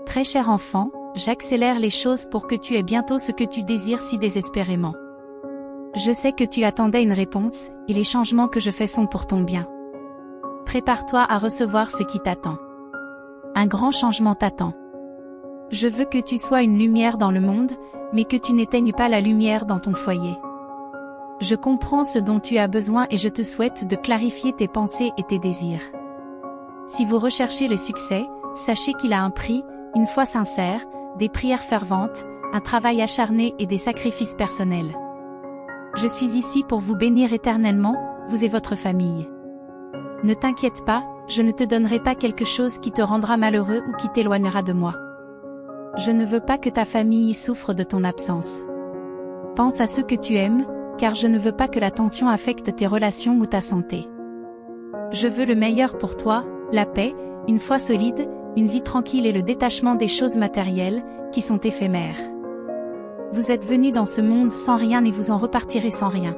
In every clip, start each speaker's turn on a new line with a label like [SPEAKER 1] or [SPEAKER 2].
[SPEAKER 1] Très cher enfant, j'accélère les choses pour que tu aies bientôt ce que tu désires si désespérément. Je sais que tu attendais une réponse, et les changements que je fais sont pour ton bien. Prépare-toi à recevoir ce qui t'attend. Un grand changement t'attend. Je veux que tu sois une lumière dans le monde, mais que tu n'éteignes pas la lumière dans ton foyer. Je comprends ce dont tu as besoin et je te souhaite de clarifier tes pensées et tes désirs. Si vous recherchez le succès, sachez qu'il a un prix, une foi sincère, des prières ferventes, un travail acharné et des sacrifices personnels. Je suis ici pour vous bénir éternellement, vous et votre famille. Ne t'inquiète pas, je ne te donnerai pas quelque chose qui te rendra malheureux ou qui t'éloignera de moi. Je ne veux pas que ta famille souffre de ton absence. Pense à ceux que tu aimes, car je ne veux pas que la tension affecte tes relations ou ta santé. Je veux le meilleur pour toi, la paix, une foi solide, une vie tranquille et le détachement des choses matérielles, qui sont éphémères. Vous êtes venus dans ce monde sans rien et vous en repartirez sans rien.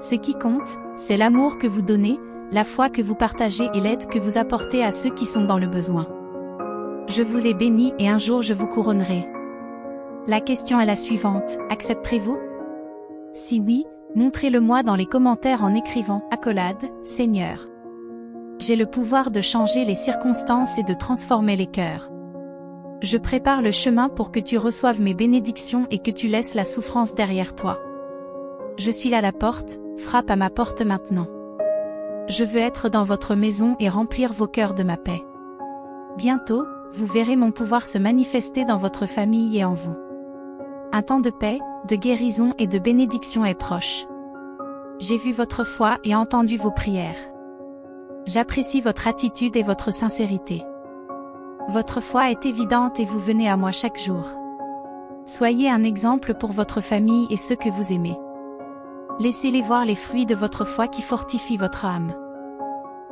[SPEAKER 1] Ce qui compte, c'est l'amour que vous donnez, la foi que vous partagez et l'aide que vous apportez à ceux qui sont dans le besoin. Je vous les bénis et un jour je vous couronnerai. La question est la suivante, accepterez-vous? Si oui, montrez-le-moi dans les commentaires en écrivant « Accolade, Seigneur ». J'ai le pouvoir de changer les circonstances et de transformer les cœurs. Je prépare le chemin pour que tu reçoives mes bénédictions et que tu laisses la souffrance derrière toi. Je suis à la porte, frappe à ma porte maintenant. Je veux être dans votre maison et remplir vos cœurs de ma paix. Bientôt, vous verrez mon pouvoir se manifester dans votre famille et en vous. Un temps de paix, de guérison et de bénédiction est proche. J'ai vu votre foi et entendu vos prières. J'apprécie votre attitude et votre sincérité. Votre foi est évidente et vous venez à moi chaque jour. Soyez un exemple pour votre famille et ceux que vous aimez. Laissez-les voir les fruits de votre foi qui fortifient votre âme.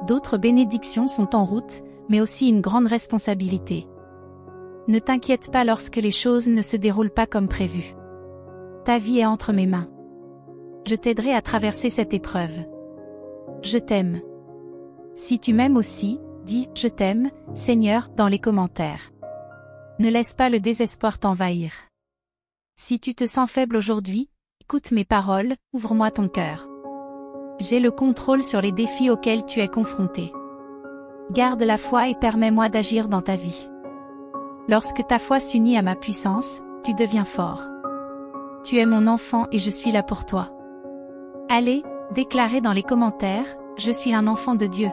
[SPEAKER 1] D'autres bénédictions sont en route, mais aussi une grande responsabilité. Ne t'inquiète pas lorsque les choses ne se déroulent pas comme prévu. Ta vie est entre mes mains. Je t'aiderai à traverser cette épreuve. Je t'aime. Si tu m'aimes aussi, dis « Je t'aime, Seigneur » dans les commentaires. Ne laisse pas le désespoir t'envahir. Si tu te sens faible aujourd'hui, écoute mes paroles, ouvre-moi ton cœur. J'ai le contrôle sur les défis auxquels tu es confronté. Garde la foi et permets-moi d'agir dans ta vie. Lorsque ta foi s'unit à ma puissance, tu deviens fort. Tu es mon enfant et je suis là pour toi. Allez, déclarez dans les commentaires, je suis un enfant de Dieu.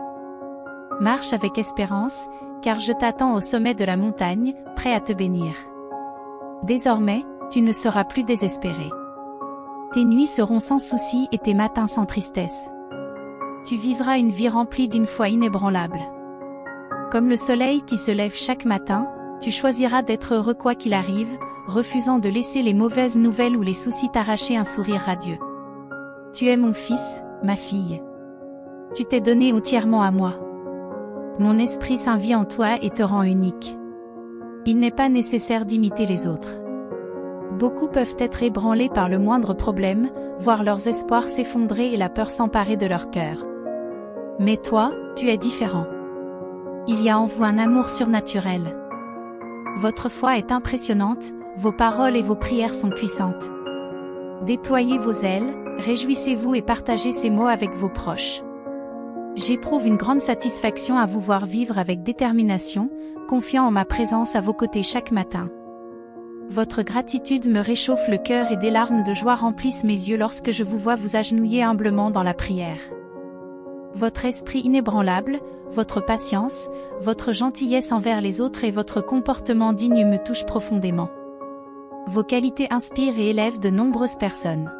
[SPEAKER 1] Marche avec espérance, car je t'attends au sommet de la montagne, prêt à te bénir. Désormais, tu ne seras plus désespéré. Tes nuits seront sans souci et tes matins sans tristesse. Tu vivras une vie remplie d'une foi inébranlable. Comme le soleil qui se lève chaque matin, tu choisiras d'être heureux quoi qu'il arrive, refusant de laisser les mauvaises nouvelles ou les soucis t'arracher un sourire radieux. Tu es mon fils, ma fille. Tu t'es donné entièrement à moi. Mon Esprit Saint vit en toi et te rend unique. Il n'est pas nécessaire d'imiter les autres. Beaucoup peuvent être ébranlés par le moindre problème, voir leurs espoirs s'effondrer et la peur s'emparer de leur cœur. Mais toi, tu es différent. Il y a en vous un amour surnaturel. Votre foi est impressionnante, vos paroles et vos prières sont puissantes. Déployez vos ailes, réjouissez-vous et partagez ces mots avec vos proches. J'éprouve une grande satisfaction à vous voir vivre avec détermination, confiant en ma présence à vos côtés chaque matin. Votre gratitude me réchauffe le cœur et des larmes de joie remplissent mes yeux lorsque je vous vois vous agenouiller humblement dans la prière. Votre esprit inébranlable, votre patience, votre gentillesse envers les autres et votre comportement digne me touchent profondément. Vos qualités inspirent et élèvent de nombreuses personnes.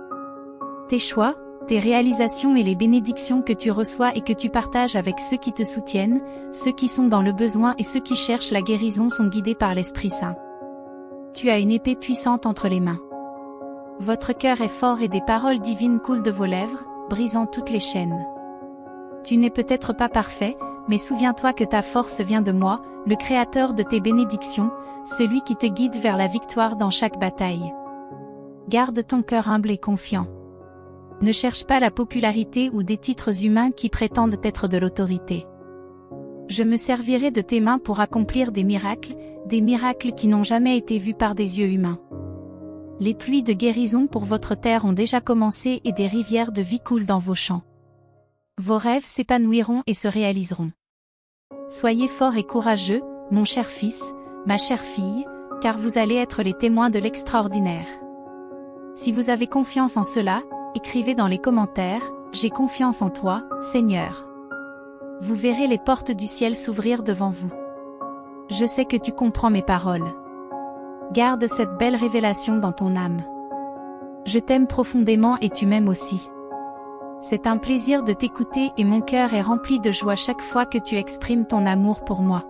[SPEAKER 1] Tes choix, tes réalisations et les bénédictions que tu reçois et que tu partages avec ceux qui te soutiennent, ceux qui sont dans le besoin et ceux qui cherchent la guérison sont guidés par l'Esprit Saint. Tu as une épée puissante entre les mains. Votre cœur est fort et des paroles divines coulent de vos lèvres, brisant toutes les chaînes. Tu n'es peut-être pas parfait, mais souviens-toi que ta force vient de moi, le Créateur de tes bénédictions, celui qui te guide vers la victoire dans chaque bataille. Garde ton cœur humble et confiant. Ne cherche pas la popularité ou des titres humains qui prétendent être de l'autorité. Je me servirai de tes mains pour accomplir des miracles qui n'ont jamais été vus par des yeux humains. Les pluies de guérison pour votre terre ont déjà commencé et des rivières de vie coulent dans vos champs. Vos rêves s'épanouiront et se réaliseront. Soyez fort et courageux, mon cher fils, ma chère fille, car vous allez être les témoins de l'extraordinaire. Si vous avez confiance en cela, écrivez dans les commentaires, « J'ai confiance en toi, Seigneur ». Vous verrez les portes du ciel s'ouvrir devant vous. Je sais que tu comprends mes paroles. Garde cette belle révélation dans ton âme. Je t'aime profondément et tu m'aimes aussi. C'est un plaisir de t'écouter et mon cœur est rempli de joie chaque fois que tu exprimes ton amour pour moi.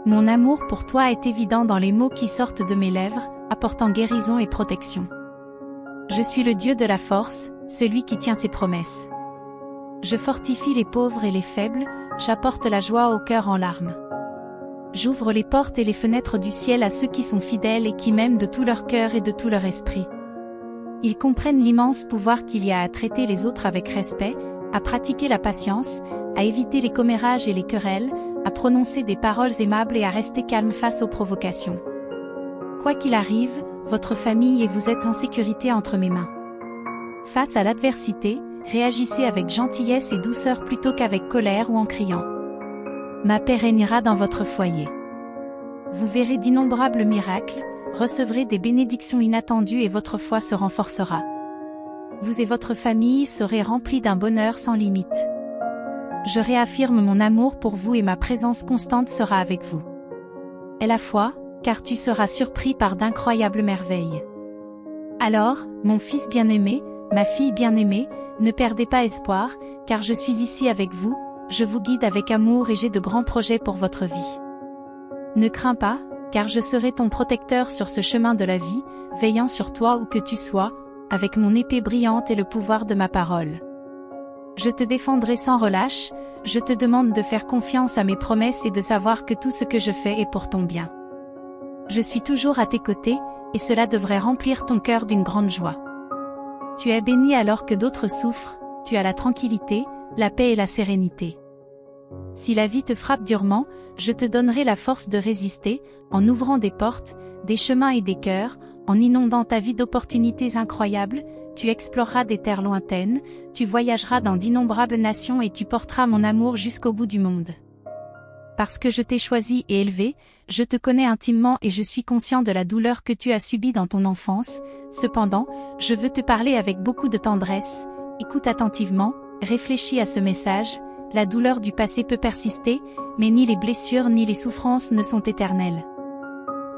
[SPEAKER 1] Mon amour pour toi est évident dans les mots qui sortent de mes lèvres, apportant guérison et protection. Je suis le Dieu de la force, celui qui tient ses promesses. Je fortifie les pauvres et les faibles, j'apporte la joie au cœur en larmes. J'ouvre les portes et les fenêtres du ciel à ceux qui sont fidèles et qui m'aiment de tout leur cœur et de tout leur esprit. Ils comprennent l'immense pouvoir qu'il y a à traiter les autres avec respect, à pratiquer la patience, à éviter les commérages et les querelles, à prononcer des paroles aimables et à rester calme face aux provocations. Quoi qu'il arrive, votre famille et vous êtes en sécurité entre mes mains. Face à l'adversité, réagissez avec gentillesse et douceur plutôt qu'avec colère ou en criant. Ma paix régnera dans votre foyer. Vous verrez d'innombrables miracles, recevrez des bénédictions inattendues et votre foi se renforcera. Vous et votre famille serez remplis d'un bonheur sans limite. Je réaffirme mon amour pour vous et ma présence constante sera avec vous. Aie la foi, car tu seras surpris par d'incroyables merveilles. Alors, mon fils bien-aimé, ma fille bien-aimée, ne perdez pas espoir, car je suis ici avec vous, je vous guide avec amour et j'ai de grands projets pour votre vie. Ne crains pas, car je serai ton protecteur sur ce chemin de la vie, veillant sur toi où que tu sois, avec mon épée brillante et le pouvoir de ma parole. Je te défendrai sans relâche, je te demande de faire confiance à mes promesses et de savoir que tout ce que je fais est pour ton bien. Je suis toujours à tes côtés, et cela devrait remplir ton cœur d'une grande joie. Tu es béni alors que d'autres souffrent, tu as la tranquillité, la paix et la sérénité. Si la vie te frappe durement, je te donnerai la force de résister, en ouvrant des portes, des chemins et des cœurs, en inondant ta vie d'opportunités incroyables, tu exploreras des terres lointaines, tu voyageras dans d'innombrables nations et tu porteras mon amour jusqu'au bout du monde. Parce que je t'ai choisi et élevé, je te connais intimement et je suis conscient de la douleur que tu as subie dans ton enfance, cependant, je veux te parler avec beaucoup de tendresse, écoute attentivement, réfléchis à ce message, la douleur du passé peut persister, mais ni les blessures ni les souffrances ne sont éternelles.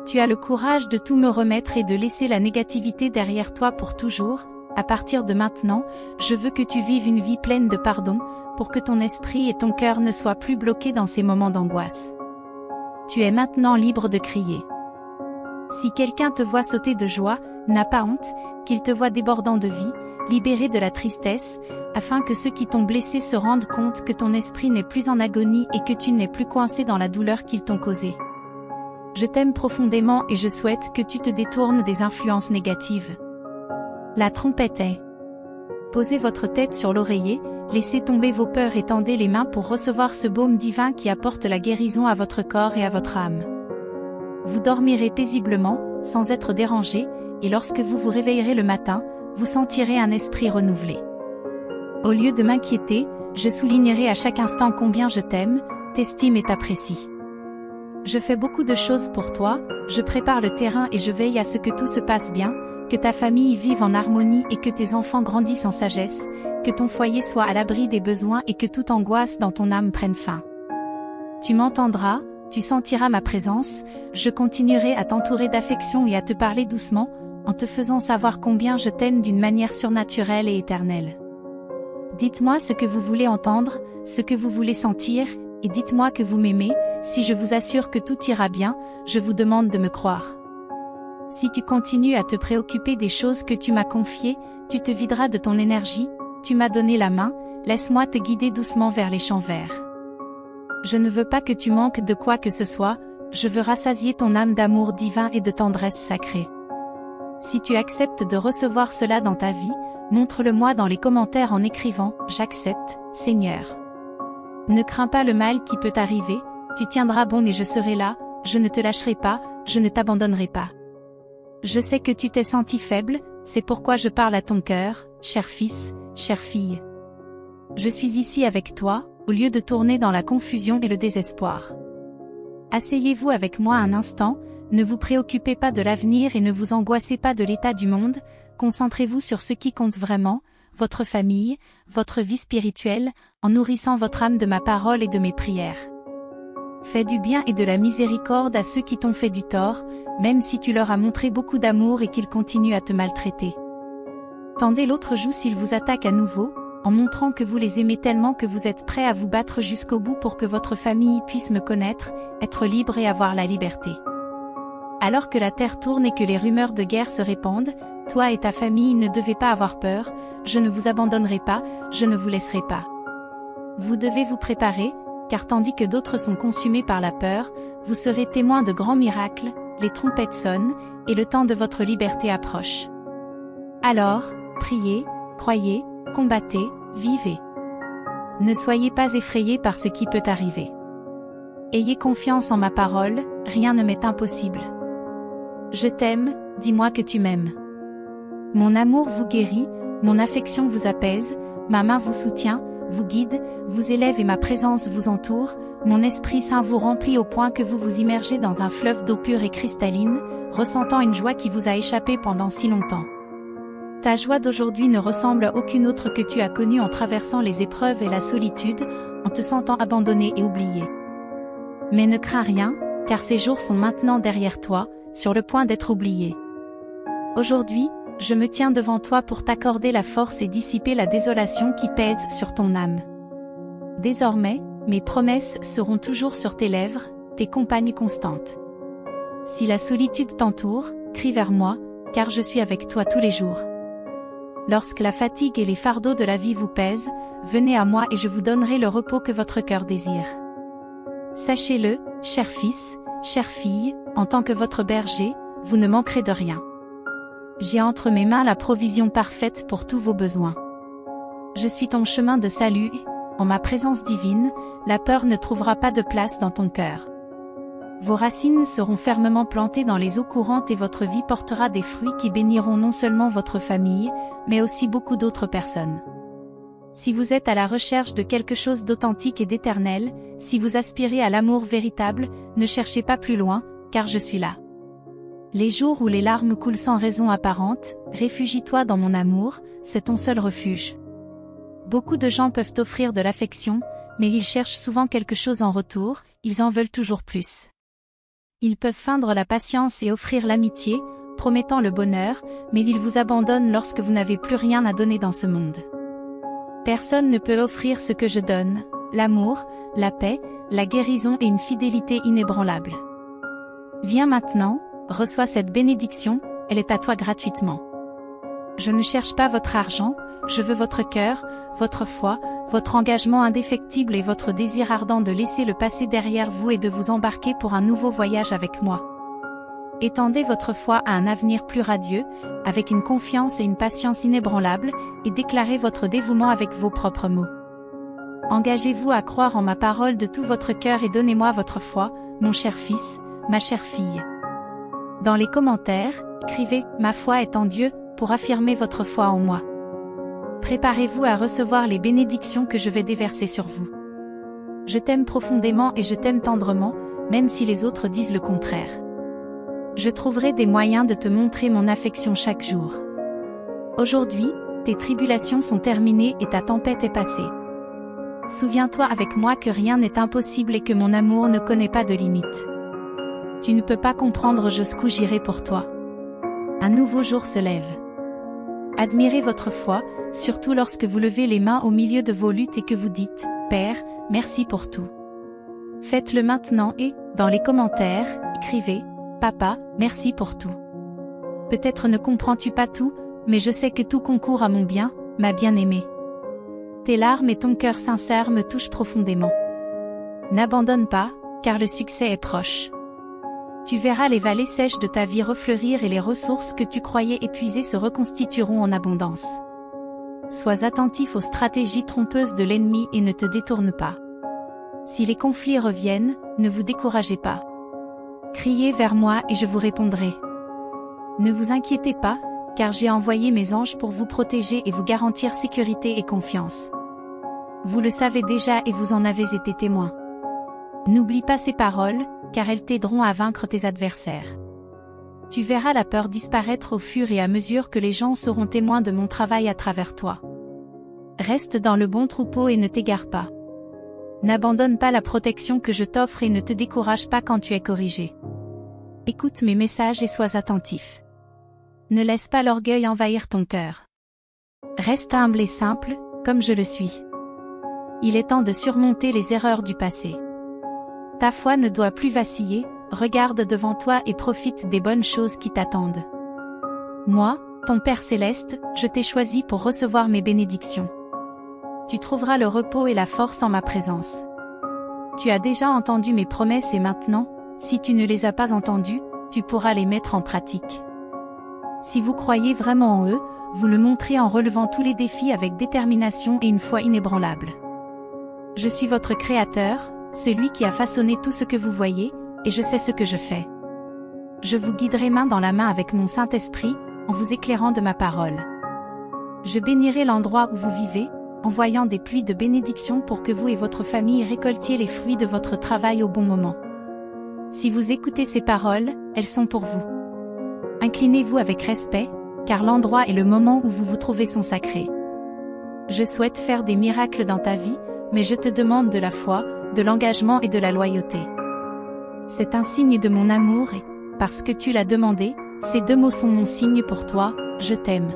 [SPEAKER 1] Tu as le courage de tout me remettre et de laisser la négativité derrière toi pour toujours. À partir de maintenant, je veux que tu vives une vie pleine de pardon, pour que ton esprit et ton cœur ne soient plus bloqués dans ces moments d'angoisse. Tu es maintenant libre de crier. Si quelqu'un te voit sauter de joie, n'aie pas honte, qu'il te voie débordant de vie, libéré de la tristesse, afin que ceux qui t'ont blessé se rendent compte que ton esprit n'est plus en agonie et que tu n'es plus coincé dans la douleur qu'ils t'ont causée. Je t'aime profondément et je souhaite que tu te détournes des influences négatives. La trompette est. Posez votre tête sur l'oreiller, laissez tomber vos peurs et tendez les mains pour recevoir ce baume divin qui apporte la guérison à votre corps et à votre âme. Vous dormirez paisiblement, sans être dérangé, et lorsque vous vous réveillerez le matin, vous sentirez un esprit renouvelé. Au lieu de m'inquiéter, je soulignerai à chaque instant combien je t'aime, t'estime et t'apprécie. Je fais beaucoup de choses pour toi, je prépare le terrain et je veille à ce que tout se passe bien, que ta famille vive en harmonie et que tes enfants grandissent en sagesse, que ton foyer soit à l'abri des besoins et que toute angoisse dans ton âme prenne fin. Tu m'entendras, tu sentiras ma présence, je continuerai à t'entourer d'affection et à te parler doucement, en te faisant savoir combien je t'aime d'une manière surnaturelle et éternelle. Dites-moi ce que vous voulez entendre, ce que vous voulez sentir, et dites-moi que vous m'aimez, si je vous assure que tout ira bien, je vous demande de me croire. Si tu continues à te préoccuper des choses que tu m'as confiées, tu te videras de ton énergie, tu m'as donné la main, laisse-moi te guider doucement vers les champs verts. Je ne veux pas que tu manques de quoi que ce soit, je veux rassasier ton âme d'amour divin et de tendresse sacrée. Si tu acceptes de recevoir cela dans ta vie, montre-le-moi dans les commentaires en écrivant « J'accepte, Seigneur ». Ne crains pas le mal qui peut arriver, tu tiendras bon et je serai là, je ne te lâcherai pas, je ne t'abandonnerai pas. Je sais que tu t'es senti faible, c'est pourquoi je parle à ton cœur, cher fils, chère fille. Je suis ici avec toi, au lieu de tourner dans la confusion et le désespoir. Asseyez-vous avec moi un instant, ne vous préoccupez pas de l'avenir et ne vous angoissez pas de l'état du monde, concentrez-vous sur ce qui compte vraiment, votre famille, votre vie spirituelle, en nourrissant votre âme de ma parole et de mes prières. Fais du bien et de la miséricorde à ceux qui t'ont fait du tort, même si tu leur as montré beaucoup d'amour et qu'ils continuent à te maltraiter. Tendez l'autre joue s'ils vous attaquent à nouveau, en montrant que vous les aimez tellement que vous êtes prêts à vous battre jusqu'au bout pour que votre famille puisse me connaître, être libre et avoir la liberté. Alors que la terre tourne et que les rumeurs de guerre se répandent, toi et ta famille ne devez pas avoir peur, je ne vous abandonnerai pas, je ne vous laisserai pas. Vous devez vous préparer, car tandis que d'autres sont consumés par la peur, vous serez témoins de grands miracles, les trompettes sonnent, et le temps de votre liberté approche. Alors, priez, croyez, combattez, vivez. Ne soyez pas effrayés par ce qui peut arriver. Ayez confiance en ma parole, rien ne m'est impossible. Je t'aime, dis-moi que tu m'aimes. Mon amour vous guérit, mon affection vous apaise, ma main vous soutient, vous guide, vous élève et ma présence vous entoure, mon Esprit Saint vous remplit au point que vous vous immergez dans un fleuve d'eau pure et cristalline, ressentant une joie qui vous a échappé pendant si longtemps. Ta joie d'aujourd'hui ne ressemble à aucune autre que tu as connue en traversant les épreuves et la solitude, en te sentant abandonné et oublié. Mais ne crains rien, car ces jours sont maintenant derrière toi, sur le point d'être oubliés. Aujourd'hui, je me tiens devant toi pour t'accorder la force et dissiper la désolation qui pèse sur ton âme. Désormais, mes promesses seront toujours sur tes lèvres, tes compagnes constantes. Si la solitude t'entoure, crie vers moi, car je suis avec toi tous les jours. Lorsque la fatigue et les fardeaux de la vie vous pèsent, venez à moi et je vous donnerai le repos que votre cœur désire. Sachez-le, cher fils, chère fille, en tant que votre berger, vous ne manquerez de rien. J'ai entre mes mains la provision parfaite pour tous vos besoins. Je suis ton chemin de salut et, en ma présence divine, la peur ne trouvera pas de place dans ton cœur. Vos racines seront fermement plantées dans les eaux courantes et votre vie portera des fruits qui béniront non seulement votre famille, mais aussi beaucoup d'autres personnes. Si vous êtes à la recherche de quelque chose d'authentique et d'éternel, si vous aspirez à l'amour véritable, ne cherchez pas plus loin, car je suis là. Les jours où les larmes coulent sans raison apparente, réfugie-toi dans mon amour, c'est ton seul refuge. Beaucoup de gens peuvent offrir de l'affection, mais ils cherchent souvent quelque chose en retour, ils en veulent toujours plus. Ils peuvent feindre la patience et offrir l'amitié, promettant le bonheur, mais ils vous abandonnent lorsque vous n'avez plus rien à donner dans ce monde. Personne ne peut offrir ce que je donne, l'amour, la paix, la guérison et une fidélité inébranlable. Viens maintenant, reçois cette bénédiction, elle est à toi gratuitement. Je ne cherche pas votre argent, je veux votre cœur, votre foi, votre engagement indéfectible et votre désir ardent de laisser le passé derrière vous et de vous embarquer pour un nouveau voyage avec moi. Étendez votre foi à un avenir plus radieux, avec une confiance et une patience inébranlables, et déclarez votre dévouement avec vos propres mots. Engagez-vous à croire en ma parole de tout votre cœur et donnez-moi votre foi, mon cher fils, ma chère fille. Dans les commentaires, écrivez « Ma foi est en Dieu » pour affirmer votre foi en moi. Préparez-vous à recevoir les bénédictions que je vais déverser sur vous. Je t'aime profondément et je t'aime tendrement, même si les autres disent le contraire. Je trouverai des moyens de te montrer mon affection chaque jour. Aujourd'hui, tes tribulations sont terminées et ta tempête est passée. Souviens-toi avec moi que rien n'est impossible et que mon amour ne connaît pas de limite. Tu ne peux pas comprendre jusqu'où j'irai pour toi. Un nouveau jour se lève. Admirez votre foi, surtout lorsque vous levez les mains au milieu de vos luttes et que vous dites « Père, merci pour tout ». Faites-le maintenant et, dans les commentaires, écrivez « Papa, merci pour tout ». Peut-être ne comprends-tu pas tout, mais je sais que tout concourt à mon bien, ma bien-aimée. Tes larmes et ton cœur sincère me touchent profondément. N'abandonne pas, car le succès est proche. Tu verras les vallées sèches de ta vie refleurir et les ressources que tu croyais épuisées se reconstitueront en abondance. Sois attentif aux stratégies trompeuses de l'ennemi et ne te détourne pas. Si les conflits reviennent, ne vous découragez pas. Criez vers moi et je vous répondrai. Ne vous inquiétez pas, car j'ai envoyé mes anges pour vous protéger et vous garantir sécurité et confiance. Vous le savez déjà et vous en avez été témoin. N'oublie pas ces paroles, car elles t'aideront à vaincre tes adversaires. Tu verras la peur disparaître au fur et à mesure que les gens seront témoins de mon travail à travers toi. Reste dans le bon troupeau et ne t'égare pas. N'abandonne pas la protection que je t'offre et ne te décourage pas quand tu es corrigé. Écoute mes messages et sois attentif. Ne laisse pas l'orgueil envahir ton cœur. Reste humble et simple, comme je le suis. Il est temps de surmonter les erreurs du passé. Ta foi ne doit plus vaciller, regarde devant toi et profite des bonnes choses qui t'attendent. Moi, ton Père céleste, je t'ai choisi pour recevoir mes bénédictions. Tu trouveras le repos et la force en ma présence. Tu as déjà entendu mes promesses et maintenant, si tu ne les as pas entendues, tu pourras les mettre en pratique. Si vous croyez vraiment en eux, vous le montrez en relevant tous les défis avec détermination et une foi inébranlable. Je suis votre Créateur, celui qui a façonné tout ce que vous voyez, et je sais ce que je fais. Je vous guiderai main dans la main avec mon Saint-Esprit, en vous éclairant de ma parole. Je bénirai l'endroit où vous vivez, envoyant des pluies de bénédiction pour que vous et votre famille récoltiez les fruits de votre travail au bon moment. Si vous écoutez ces paroles, elles sont pour vous. Inclinez-vous avec respect, car l'endroit et le moment où vous vous trouvez sont sacrés. Je souhaite faire des miracles dans ta vie, mais je te demande de la foi, de l'engagement et de la loyauté. C'est un signe de mon amour et, parce que tu l'as demandé, ces 2 mots sont mon signe pour toi, je t'aime.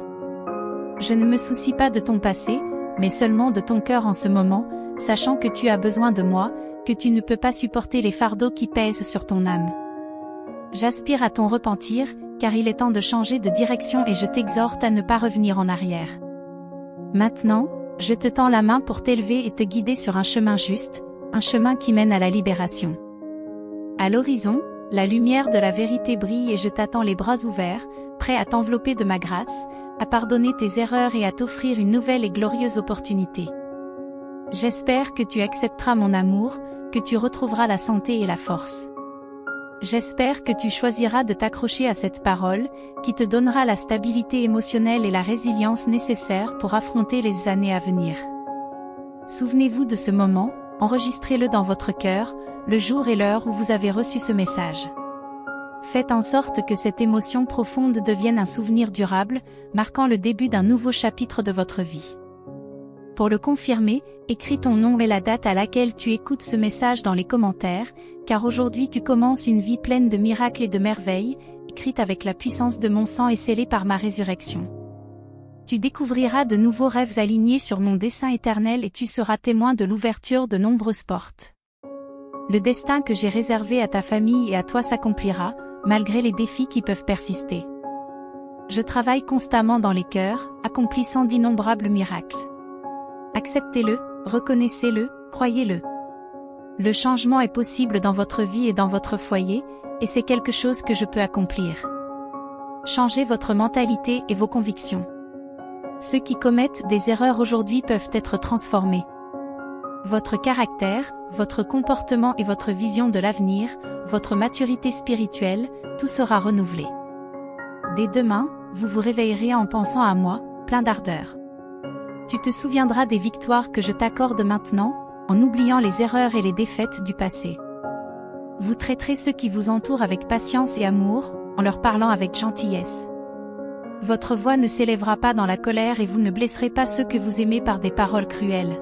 [SPEAKER 1] Je ne me soucie pas de ton passé, mais seulement de ton cœur en ce moment, sachant que tu as besoin de moi, que tu ne peux pas supporter les fardeaux qui pèsent sur ton âme. J'aspire à ton repentir, car il est temps de changer de direction et je t'exhorte à ne pas revenir en arrière. Maintenant, je te tends la main pour t'élever et te guider sur un chemin juste, un chemin qui mène à la libération. À l'horizon, la lumière de la vérité brille et je t'attends les bras ouverts, prêt à t'envelopper de ma grâce, à pardonner tes erreurs et à t'offrir une nouvelle et glorieuse opportunité. J'espère que tu accepteras mon amour, que tu retrouveras la santé et la force. J'espère que tu choisiras de t'accrocher à cette parole, qui te donnera la stabilité émotionnelle et la résilience nécessaires pour affronter les années à venir. Souvenez-vous de ce moment, enregistrez-le dans votre cœur, le jour et l'heure où vous avez reçu ce message. Faites en sorte que cette émotion profonde devienne un souvenir durable, marquant le début d'un nouveau chapitre de votre vie. Pour le confirmer, écris ton nom et la date à laquelle tu écoutes ce message dans les commentaires, car aujourd'hui tu commences une vie pleine de miracles et de merveilles, écrite avec la puissance de mon sang et scellée par ma résurrection. Tu découvriras de nouveaux rêves alignés sur mon dessein éternel et tu seras témoin de l'ouverture de nombreuses portes. Le destin que j'ai réservé à ta famille et à toi s'accomplira, malgré les défis qui peuvent persister. Je travaille constamment dans les cœurs, accomplissant d'innombrables miracles. Acceptez-le, reconnaissez-le, croyez-le. Le changement est possible dans votre vie et dans votre foyer, et c'est quelque chose que je peux accomplir. Changez votre mentalité et vos convictions. Ceux qui commettent des erreurs aujourd'hui peuvent être transformés. Votre caractère, votre comportement et votre vision de l'avenir, votre maturité spirituelle, tout sera renouvelé. Dès demain, vous vous réveillerez en pensant à moi, plein d'ardeur. Tu te souviendras des victoires que je t'accorde maintenant, en oubliant les erreurs et les défaites du passé. Vous traiterez ceux qui vous entourent avec patience et amour, en leur parlant avec gentillesse. Votre voix ne s'élèvera pas dans la colère et vous ne blesserez pas ceux que vous aimez par des paroles cruelles.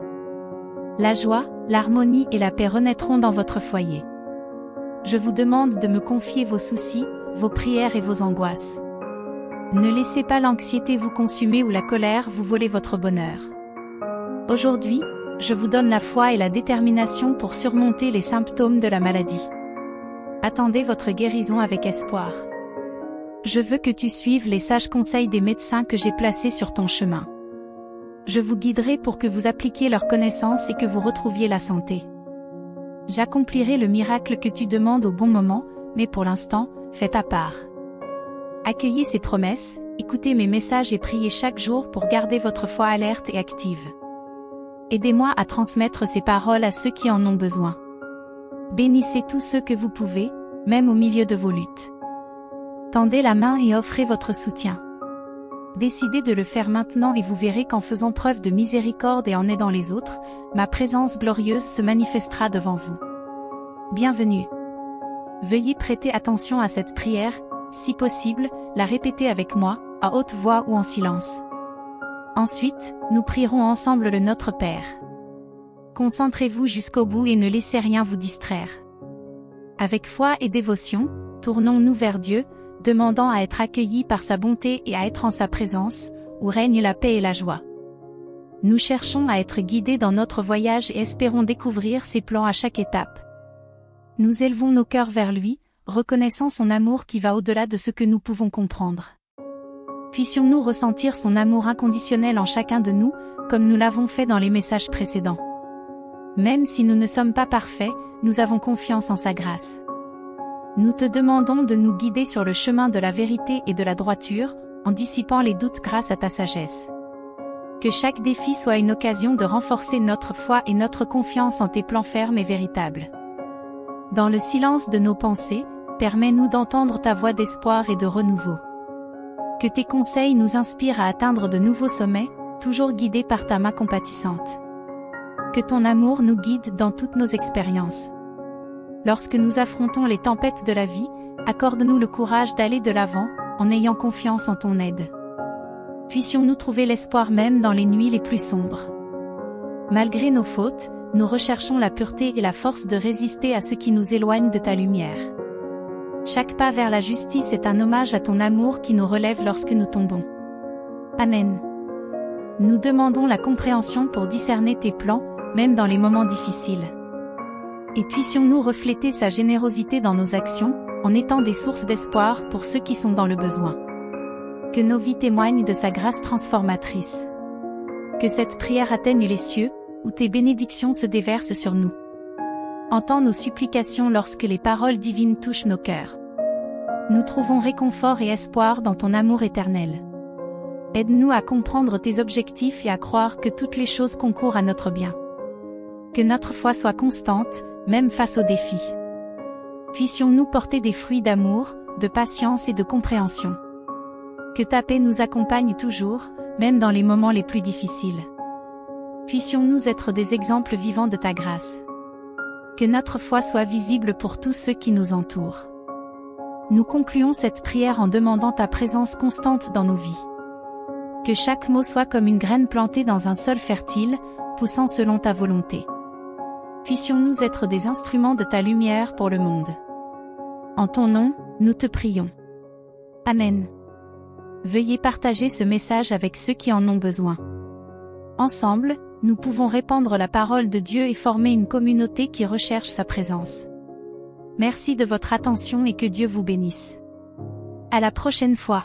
[SPEAKER 1] La joie, l'harmonie et la paix renaîtront dans votre foyer. Je vous demande de me confier vos soucis, vos prières et vos angoisses. Ne laissez pas l'anxiété vous consumer ou la colère vous voler votre bonheur. Aujourd'hui, je vous donne la foi et la détermination pour surmonter les symptômes de la maladie. Attendez votre guérison avec espoir. Je veux que tu suives les sages conseils des médecins que j'ai placés sur ton chemin. Je vous guiderai pour que vous appliquiez leurs connaissances et que vous retrouviez la santé. J'accomplirai le miracle que tu demandes au bon moment, mais pour l'instant, fais ta part. Accueillez ces promesses, écoutez mes messages et priez chaque jour pour garder votre foi alerte et active. Aidez-moi à transmettre ces paroles à ceux qui en ont besoin. Bénissez tous ceux que vous pouvez, même au milieu de vos luttes. Tendez la main et offrez votre soutien. Décidez de le faire maintenant et vous verrez qu'en faisant preuve de miséricorde et en aidant les autres, ma présence glorieuse se manifestera devant vous. Bienvenue. Veuillez prêter attention à cette prière, si possible, la répétez avec moi, à haute voix ou en silence. Ensuite, nous prierons ensemble le Notre Père. Concentrez-vous jusqu'au bout et ne laissez rien vous distraire. Avec foi et dévotion, tournons-nous vers Dieu, demandant à être accueillis par sa bonté et à être en sa présence, où règne la paix et la joie. Nous cherchons à être guidés dans notre voyage et espérons découvrir ses plans à chaque étape. Nous élevons nos cœurs vers lui, reconnaissant son amour qui va au-delà de ce que nous pouvons comprendre. Puissions-nous ressentir son amour inconditionnel en chacun de nous, comme nous l'avons fait dans les messages précédents. Même si nous ne sommes pas parfaits, nous avons confiance en sa grâce. Nous te demandons de nous guider sur le chemin de la vérité et de la droiture, en dissipant les doutes grâce à ta sagesse. Que chaque défi soit une occasion de renforcer notre foi et notre confiance en tes plans fermes et véritables. Dans le silence de nos pensées, permets-nous d'entendre ta voix d'espoir et de renouveau. Que tes conseils nous inspirent à atteindre de nouveaux sommets, toujours guidés par ta main compatissante. Que ton amour nous guide dans toutes nos expériences. Lorsque nous affrontons les tempêtes de la vie, accorde-nous le courage d'aller de l'avant, en ayant confiance en ton aide. Puissions-nous trouver l'espoir même dans les nuits les plus sombres. Malgré nos fautes, nous recherchons la pureté et la force de résister à ce qui nous éloigne de ta lumière. Chaque pas vers la justice est un hommage à ton amour qui nous relève lorsque nous tombons. Amen. Nous demandons la compréhension pour discerner tes plans, même dans les moments difficiles. Et puissions-nous refléter sa générosité dans nos actions, en étant des sources d'espoir pour ceux qui sont dans le besoin. Que nos vies témoignent de sa grâce transformatrice. Que cette prière atteigne les cieux, où tes bénédictions se déversent sur nous. Entends nos supplications lorsque les paroles divines touchent nos cœurs. Nous trouvons réconfort et espoir dans ton amour éternel. Aide-nous à comprendre tes objectifs et à croire que toutes les choses concourent à notre bien. Que notre foi soit constante, même face aux défis. Puissions-nous porter des fruits d'amour, de patience et de compréhension. Que ta paix nous accompagne toujours, même dans les moments les plus difficiles. Puissions-nous être des exemples vivants de ta grâce. Que notre foi soit visible pour tous ceux qui nous entourent. Nous concluons cette prière en demandant ta présence constante dans nos vies. Que chaque mot soit comme une graine plantée dans un sol fertile, poussant selon ta volonté. Puissions-nous être des instruments de ta lumière pour le monde. En ton nom, nous te prions. Amen. Veuillez partager ce message avec ceux qui en ont besoin. Ensemble, nous pouvons répandre la parole de Dieu et former une communauté qui recherche sa présence. Merci de votre attention et que Dieu vous bénisse. À la prochaine fois.